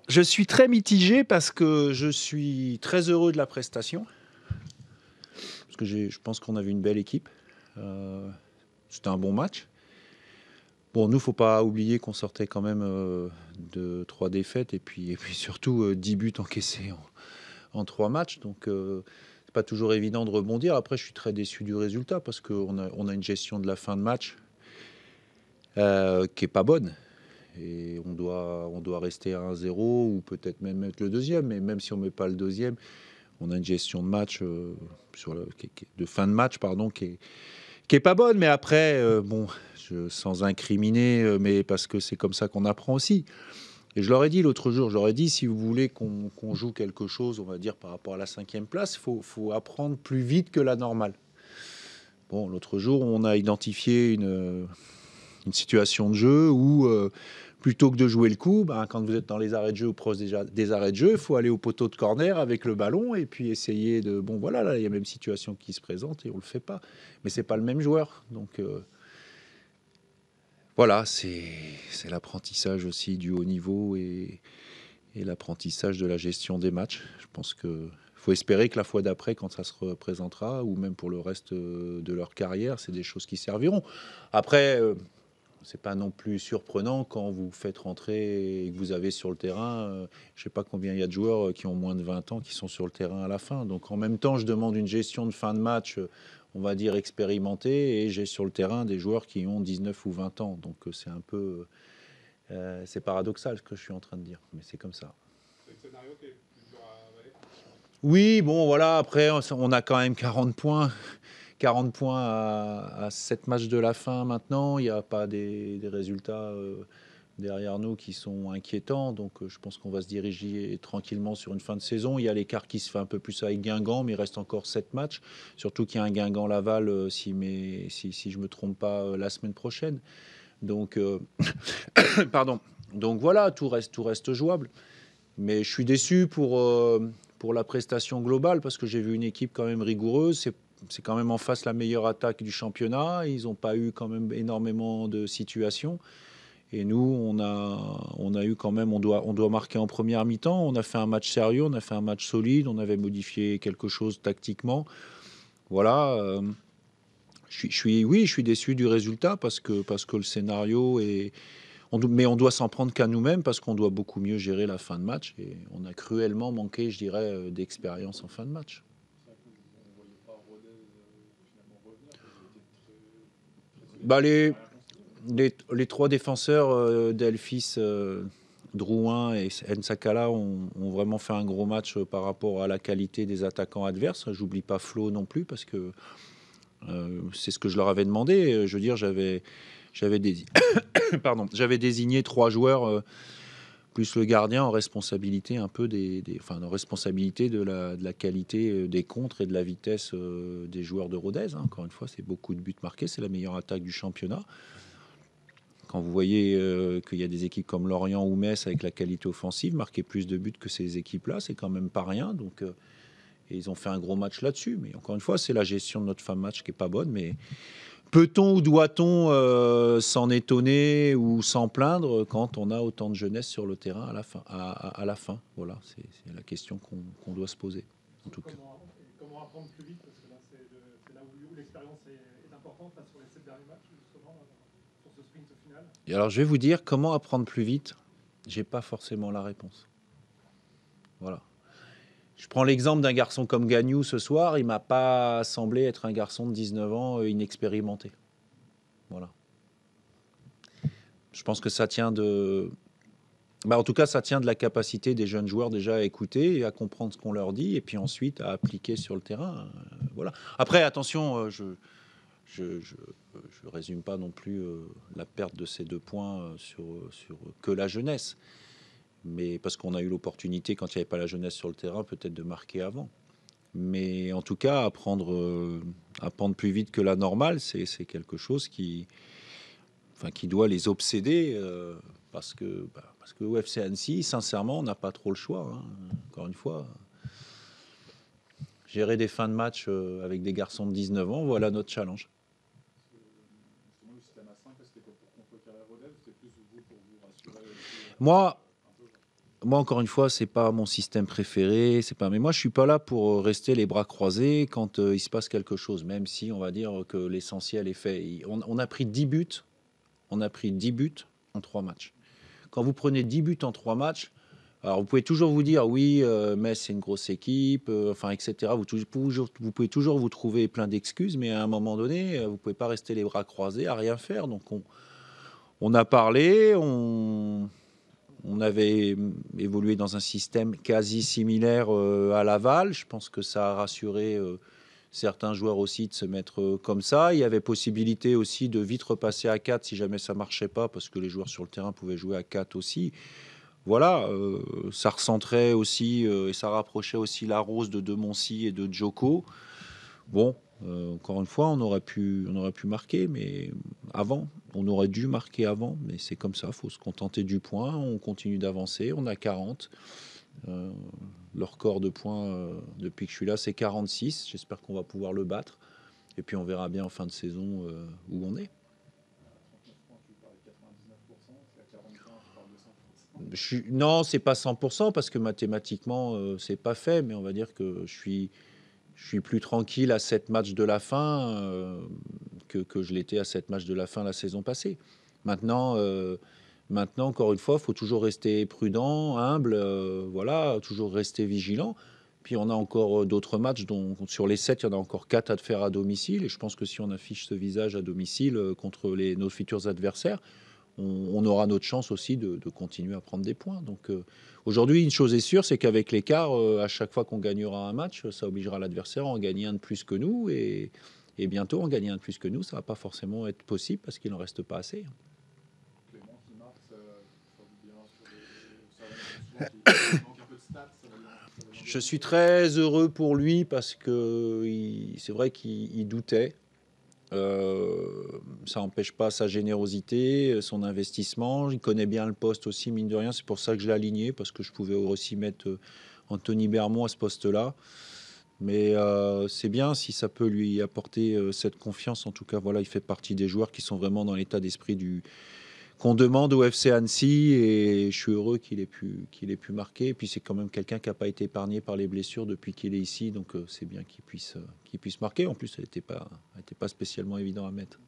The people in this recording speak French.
Je suis très mitigé parce que je suis très heureux de la prestation. Parce que je pense qu'on avait une belle équipe. C'était un bon match. Bon, nous, il ne faut pas oublier qu'on sortait quand même de 3 défaites et puis surtout 10 buts encaissés en 3 matchs. Donc, c'est pas toujours évident de rebondir. Après, je suis très déçu du résultat parce qu'on a une gestion de la fin de match qui n'est pas bonne. Et on doit rester à 1-0 ou peut-être même mettre le deuxième. Mais même si on ne met pas le deuxième, on a une gestion de match de fin de match pardon qui est pas bonne. Mais après bon, sans incriminer, mais parce que c'est comme ça qu'on apprend aussi. Et je leur ai dit l'autre jour, si vous voulez qu'on joue quelque chose, on va dire par rapport à la 5e place, faut apprendre plus vite que la normale. Bon, l'autre jour, on a identifié une situation de jeu où plutôt que de jouer le coup, quand vous êtes dans les arrêts de jeu ou proche des arrêts de jeu, il faut aller au poteau de corner avec le ballon et puis essayer de... Bon voilà, là il y a la même situation qui se présente et on ne le fait pas. Mais c'est pas le même joueur. Donc voilà, c'est l'apprentissage aussi du haut niveau et l'apprentissage de la gestion des matchs. Je pense que faut espérer que la fois d'après, quand ça se représentera, ou même pour le reste de leur carrière, c'est des choses qui serviront. Après, c'est pas non plus surprenant quand vous faites rentrer et que vous avez sur le terrain, je sais pas combien il y a de joueurs qui ont moins de 20 ans qui sont sur le terrain à la fin. Donc en même temps, je demande une gestion de fin de match, on va dire expérimentée, et j'ai sur le terrain des joueurs qui ont 19 ou 20 ans. Donc c'est un peu, c'est paradoxal ce que je suis en train de dire, mais c'est comme ça. C'est le scénario qui est plus dur à avaler. Oui, bon voilà, après on a quand même 40 points. 40 points à 7 matchs de la fin maintenant. Il n'y a pas des résultats derrière nous qui sont inquiétants. Donc je pense qu'on va se diriger tranquillement sur une fin de saison. Il y a l'écart qui se fait un peu plus avec Guingamp, mais il reste encore 7 matchs. Surtout qu'il y a un Guingamp-Laval, si je ne me trompe pas, la semaine prochaine. Donc, pardon. Donc voilà, tout reste jouable. Mais je suis déçu pour la prestation globale parce que j'ai vu une équipe quand même rigoureuse. C'est quand même en face la meilleure attaque du championnat. Ils n'ont pas eu quand même énormément de situations. Et nous, on a eu quand même, on doit marquer en première mi-temps. On a fait un match sérieux, on a fait un match solide, on avait modifié quelque chose tactiquement. Voilà. Oui, je suis déçu du résultat parce que le scénario est. Mais on doit s'en prendre qu'à nous-mêmes parce qu'on doit beaucoup mieux gérer la fin de match. Et on a cruellement manqué, je dirais, d'expérience en fin de match. Bah, les 3 défenseurs, Delphis, Drouin et Nsakala ont vraiment fait un gros match par rapport à la qualité des attaquants adverses. J'oublie pas Flo non plus parce que c'est ce que je leur avais demandé. Je veux dire, j'avais désigné 3 joueurs plus le gardien en responsabilité un peu en responsabilité de la qualité des contres et de la vitesse des joueurs de Rodez. Encore une fois, c'est beaucoup de buts marqués, c'est la meilleure attaque du championnat. Quand vous voyez qu'il y a des équipes comme Lorient ou Metz avec la qualité offensive, marquer plus de buts que ces équipes-là, c'est quand même pas rien. Donc, et ils ont fait un gros match là-dessus. Mais encore une fois, c'est la gestion de notre fin de match qui est pas bonne. Mais peut-on ou doit-on s'en étonner ou s'en plaindre quand on a autant de jeunesse sur le terrain à la fin. Voilà, c'est la question qu'on doit se poser. En tout cas. Comment apprendre plus vite? Parce que là, c'est là où l'expérience est importante, là, sur les 7 derniers matchs, justement, sur ce sprint final. Et alors, je vais vous dire comment apprendre plus vite. J'ai pas forcément la réponse. Voilà. Je prends l'exemple d'un garçon comme Gagnou ce soir. Il m'a pas semblé être un garçon de 19 ans inexpérimenté. Voilà. Je pense que ça tient de... en tout cas, ça tient de la capacité des jeunes joueurs déjà à écouter et à comprendre ce qu'on leur dit et puis ensuite à appliquer sur le terrain. Voilà. Après, attention, je résume pas non plus la perte de ces 2 points sur que la jeunesse. Mais parce qu'on a eu l'opportunité, quand il n'y avait pas la jeunesse sur le terrain, peut-être de marquer avant. Mais en tout cas, apprendre plus vite que la normale, c'est quelque chose qui doit les obséder parce que au FC Annecy, sincèrement, on n'a pas trop le choix. Hein. Encore une fois, gérer des fins de match avec des garçons de 19 ans, voilà notre challenge. Moi, moi, encore une fois, c'est pas mon système préféré. C'est pas. Mais moi, je suis pas là pour rester les bras croisés quand il se passe quelque chose, même si on va dire que l'essentiel est fait. On a pris 10 buts. On a pris 10 buts en 3 matchs. Quand vous prenez 10 buts en 3 matchs, alors vous pouvez toujours vous dire oui, Metz c'est une grosse équipe, enfin etc. Vous pouvez toujours vous trouver plein d'excuses, mais à un moment donné, vous pouvez pas rester les bras croisés à rien faire. Donc on a parlé, on avait évolué dans un système quasi similaire à Laval. Je pense que ça a rassuré certains joueurs aussi de se mettre comme ça. Il y avait possibilité aussi de vite repasser à 4 si jamais ça marchait pas, parce que les joueurs sur le terrain pouvaient jouer à 4 aussi. Voilà, ça recentrait aussi et ça rapprochait aussi la Rose de Moncy et de Djoko. Bon, encore une fois, on aurait pu marquer, mais avant, on aurait dû marquer avant, mais c'est comme ça, il faut se contenter du point. On continue d'avancer, on a 40. Le record de points depuis que je suis là, c'est 46. J'espère qu'on va pouvoir le battre. Et puis on verra bien en fin de saison où on est. Non, c'est pas 100% parce que mathématiquement, c'est pas fait, mais on va dire que je suis plus tranquille à 7 matchs de la fin que je l'étais à 7 matchs de la fin la saison passée. Maintenant, encore une fois, il faut toujours rester prudent, humble, voilà, toujours rester vigilant. Puis on a encore d'autres matchs, dont sur les 7, il y en a encore 4 à faire à domicile. Et je pense que si on affiche ce visage à domicile contre nos futurs adversaires, on aura notre chance aussi de continuer à prendre des points. Donc aujourd'hui, une chose est sûre, c'est qu'avec l'écart, à chaque fois qu'on gagnera un match, ça obligera l'adversaire à en gagner un de plus que nous. Et bientôt, en gagner un de plus que nous, ça ne va pas forcément être possible parce qu'il n'en reste pas assez. Clément qui marque, ça vous dit un peu de stats. Je suis très heureux pour lui parce que c'est vrai qu'il doutait. Ça n'empêche pas sa générosité, son investissement. Il connaît bien le poste aussi, mine de rien. C'est pour ça que je l'ai aligné, parce que je pouvais aussi mettre Anthony Bermond à ce poste-là. Mais c'est bien si ça peut lui apporter cette confiance. En tout cas, voilà, il fait partie des joueurs qui sont vraiment dans l'état d'esprit qu'on demande au FC Annecy, et je suis heureux qu'il ait pu marquer. Et puis c'est quand même quelqu'un qui n'a pas été épargné par les blessures depuis qu'il est ici, donc c'est bien qu'il puisse marquer. En plus, elle n'était pas spécialement évident à mettre.